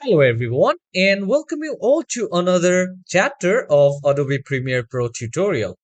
Hello everyone and welcome you all to another chapter of Adobe Premiere Pro tutorial.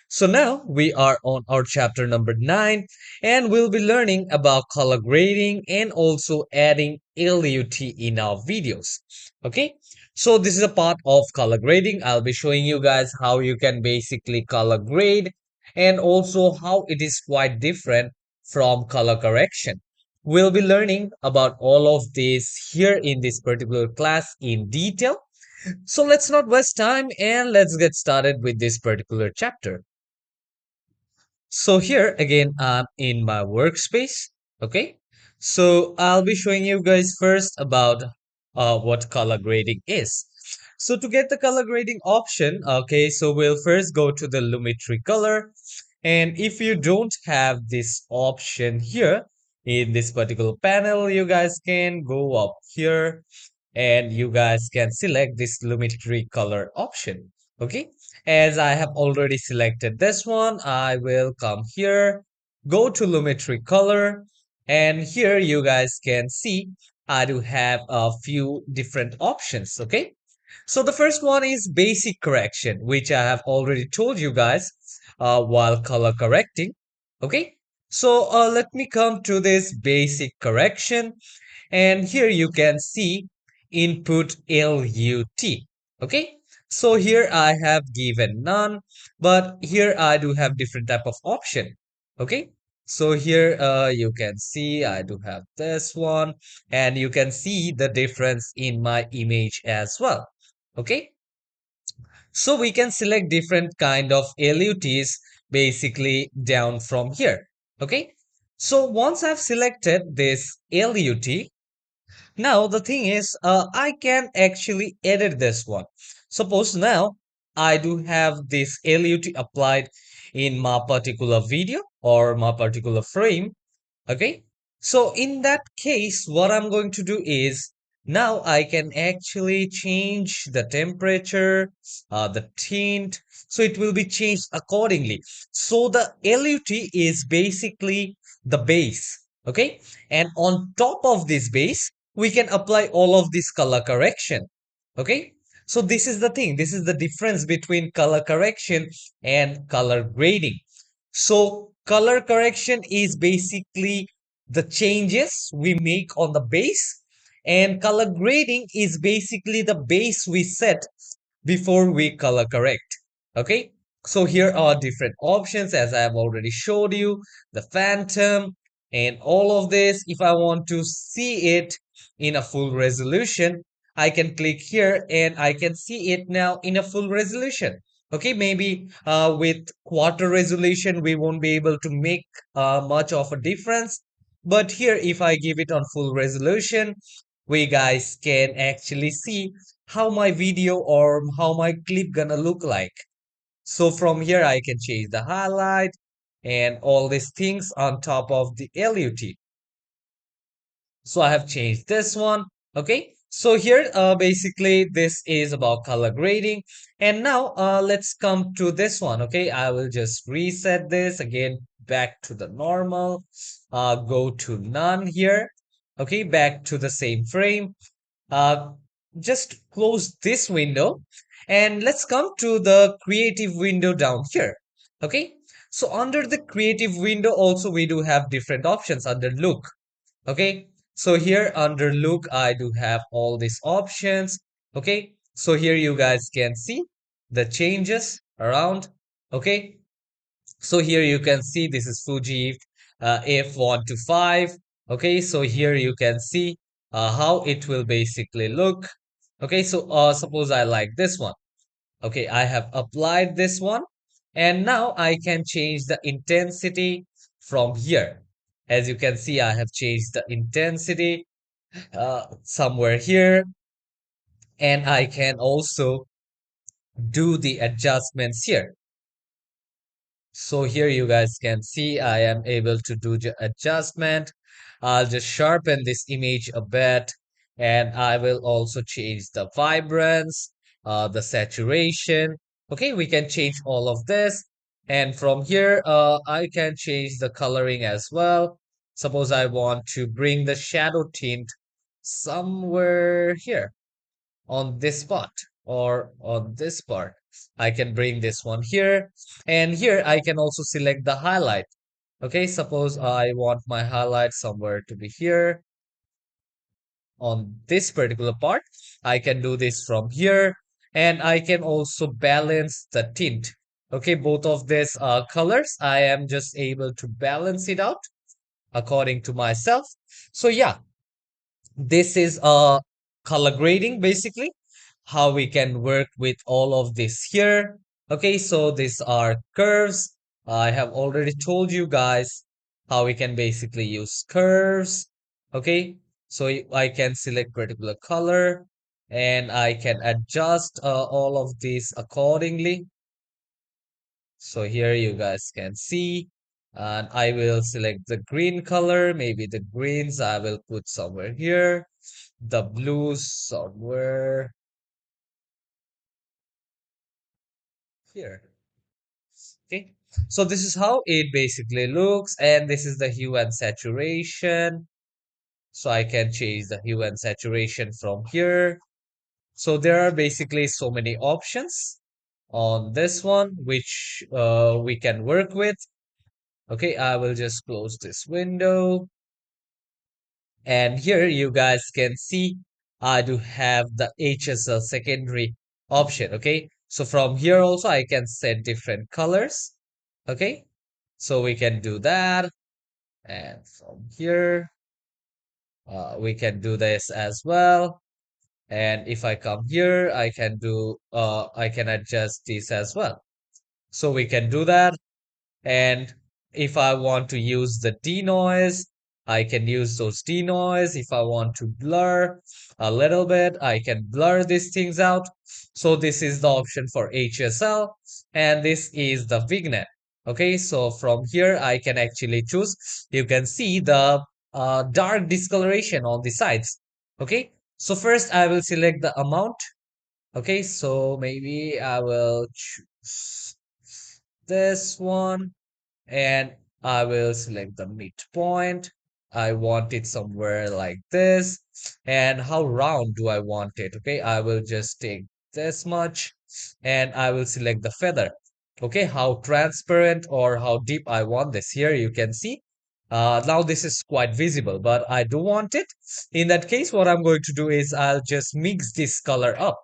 So now we are on our chapter number 9 and we'll be learning about color grading and also adding LUT in our videos. Okay, so this is a part of color grading. I'll be showing you guys how you can basically color grade and also how it is quite different from color correction. We'll be learning about all of this here in this particular class in detail. So let's not waste time and let's get started with this particular chapter. So here again, I'm in my workspace. Okay. So I'll be showing you guys first about what color grading is. So to get the color grading option, okay, so we'll first go to the Lumetri color. And if you don't have this option here in this particular panel, you guys can go up here and you guys can select this Lumetri color option. Okay, as I have already selected this one, I will come here, go to Lumetri color, and here you guys can see I do have a few different options. Okay, so the first one is basic correction, which I have already told you guys while color correcting. Okay, so let me come to this basic correction, and here you can see input LUT. Okay, so here I have given none, but here I do have different type of option. Okay, so here you can see I do have this one, and you can see the difference in my image as well. Okay, so we can select different kind of LUTs basically down from here. Okay, so once I've selected this LUT, now the thing is, I can actually edit this one. Suppose now I do have this LUT applied in my particular video or my particular frame. Okay, so in that case, what I'm going to do is now I can actually change the temperature, the tint, so it will be changed accordingly. So the LUT is basically the base. Okay, and on top of this base, we can apply all of this color correction. Okay, so this is the thing, this is the difference between color correction and color grading. So color correction is basically the changes we make on the base, and color grading is basically the base we set before we color correct. Okay, so here are different options as I have already showed you, the phantom and all of this. If I want to see it in a full resolution, I can click here and I can see it now in a full resolution. Okay, maybe with quarter resolution we won't be able to make much of a difference, but here if I give it on full resolution, we guys can actually see how my video or how my clip gonna look like. So from here I can change the highlight and all these things on top of the LUT. So I have changed this one. Okay, so here basically this is about color grading. And now let's come to this one. Okay, I will just reset this again back to the normal, go to none here. Okay, back to the same frame. uh, just close this window and let's come to the creative window down here. Okay, so under the creative window also we do have different options under look. Okay, so here under look I do have all these options. Okay, so here you guys can see the changes around. Okay, so here you can see this is Fuji F1 to 5. Okay, so here you can see how it will basically look. Okay, so suppose I like this one. Okay, I have applied this one and now I can change the intensity from here. As you can see, I have changed the intensity somewhere here, and I can also do the adjustments here. So here you guys can see I am able to do the adjustment. I'll just sharpen this image a bit and I will also change the vibrance, the saturation. Okay, we can change all of this. And from here, I can change the coloring as well. Suppose I want to bring the shadow tint somewhere here on this spot or on this part. I can bring this one here, and here I can also select the highlight. Okay, suppose I want my highlight somewhere to be here on this particular part. I can do this from here, and I can also balance the tint. Okay, both of these colors, I am just able to balance it out according to myself. So yeah, this is color grading basically, how we can work with all of this here. Okay, so these are curves. I have already told you guys how we can basically use curves. Okay, so I can select particular color and I can adjust all of these accordingly. So here you guys can see, and I will select the green color. Maybe the greens I will put somewhere here, the blues somewhere here. Okay, so this is how it basically looks, and this is the hue and saturation. So I can change the hue and saturation from here. So there are basically so many options on this one, which we can work with. Okay, I will just close this window. And here you guys can see I do have the HSL secondary option. Okay, so from here also I can set different colors. Okay, so we can do that. And from here, we can do this as well. And if I come here, I can adjust this as well. So we can do that. And if I want to use the denoise, I can use those denoise. If I want to blur a little bit, I can blur these things out. So this is the option for HSL, and this is the vignette. Okay, so from here I can actually choose. You can see the dark discoloration on the sides. Okay, so first I will select the amount. Okay, so maybe I will choose this one, and I will select the midpoint. I want it somewhere like this. And how round do I want it? Okay, I will just take this much and I will select the feather. Okay, how transparent or how deep I want this. Here you can see. Now this is quite visible, but I do want it. In that case, what I'm going to do is I'll just mix this color up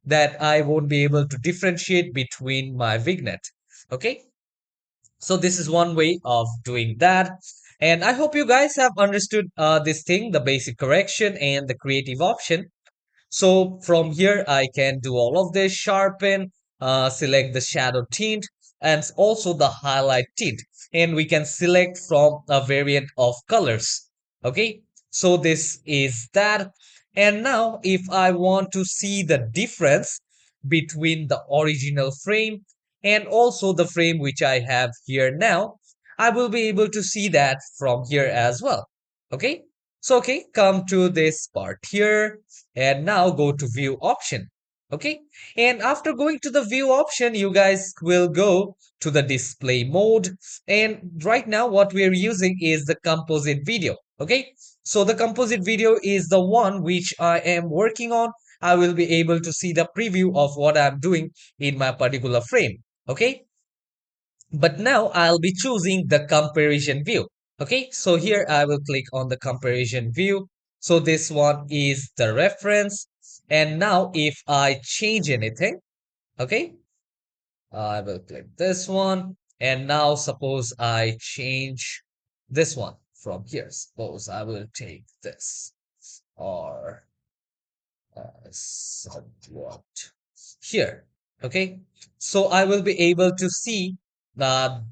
that I won't be able to differentiate between my vignette. Okay, so this is one way of doing that. And I hope you guys have understood this thing, the basic correction and the creative option. So from here, I can do all of this, sharpen, select the shadow tint, and also the highlight tint. And we can select from a variant of colors. Okay, so this is that. And now if I want to see the difference between the original frame and also the frame which I have here now, I will be able to see that from here as well. Okay, so okay, come to this part here and now go to view option. Okay, and after going to the view option, you guys will go to the display mode, and right now what we're using is the composite video. Okay, so the composite video is the one which I am working on. I will be able to see the preview of what I'm doing in my particular frame. Okay, but now I'll be choosing the comparison view. Okay, so here I will click on the comparison view. So this one is the reference. And now if I change anything, okay, I will click this one. And now suppose I change this one from here. Suppose I will take this or somewhat here. Okay, so I will be able to see the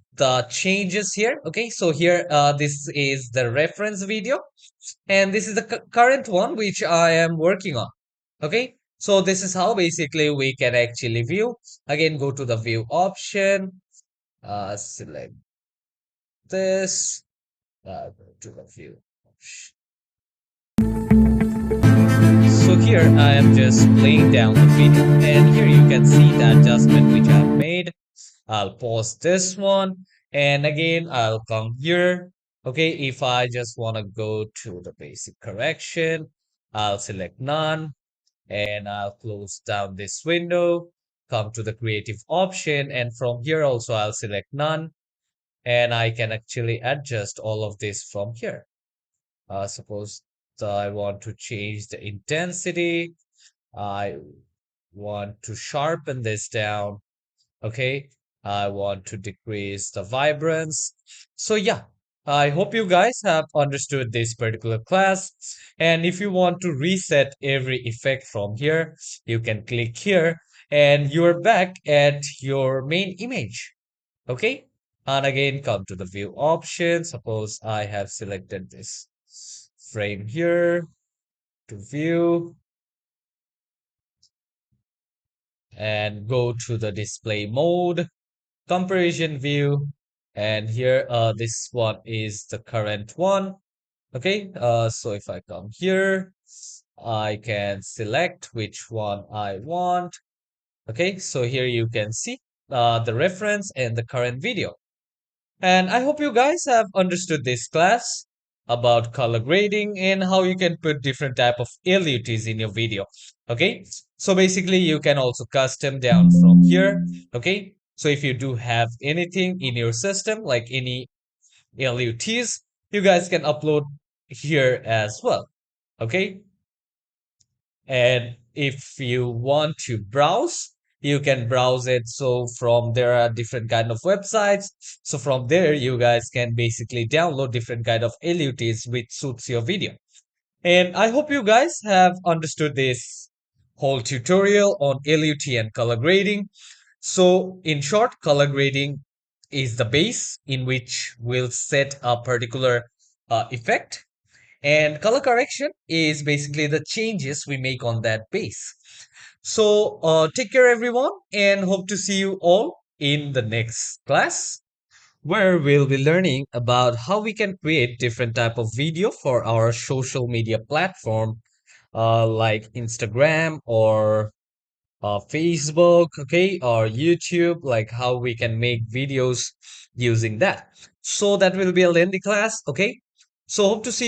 changes here. Okay, so here this is the reference video, and this is the current one which I am working on. Okay, so this is how basically we can actually view. Again, go to the view option, select this, go to the view option. So here I am just playing down the video, and here you can see the adjustment which I've made. I'll pause this one, and again I'll come here. Okay, if I just want to go to the basic correction, I'll select none and I'll close down this window, come to the creative option, and from here also I'll select none, and I can actually adjust all of this from here. Suppose I want to change the intensity, I want to sharpen this down, okay? I want to decrease the vibrance. So yeah, I hope you guys have understood this particular class. And if you want to reset every effect from here, you can click here and you're back at your main image, okay? And again, come to the view option. Suppose I have selected this frame here to view and go to the display mode, comparison view, and here this one is the current one. Okay, so if I come here, I can select which one I want. Okay, so here you can see the reference and the current video. And I hope you guys have understood this class about color grading and how you can put different type of LUTs in your video. Okay, so basically you can also custom down from here. Okay, so if you do have anything in your system, like any LUTs, you guys can upload here as well. Okay, and if you want to browse, you can browse it. So from there are different kind of websites. So from there, you guys can basically download different kind of LUTs which suits your video. And I hope you guys have understood this whole tutorial on LUT and color grading. So in short, color grading is the base in which we'll set a particular effect, and color correction is basically the changes we make on that base. So take care everyone and hope to see you all in the next class where we'll be learning about how we can create different type of video for our social media platform like Instagram or Facebook, okay, or YouTube, like how we can make videos using that. So that will be a lengthy class, okay? So hope to see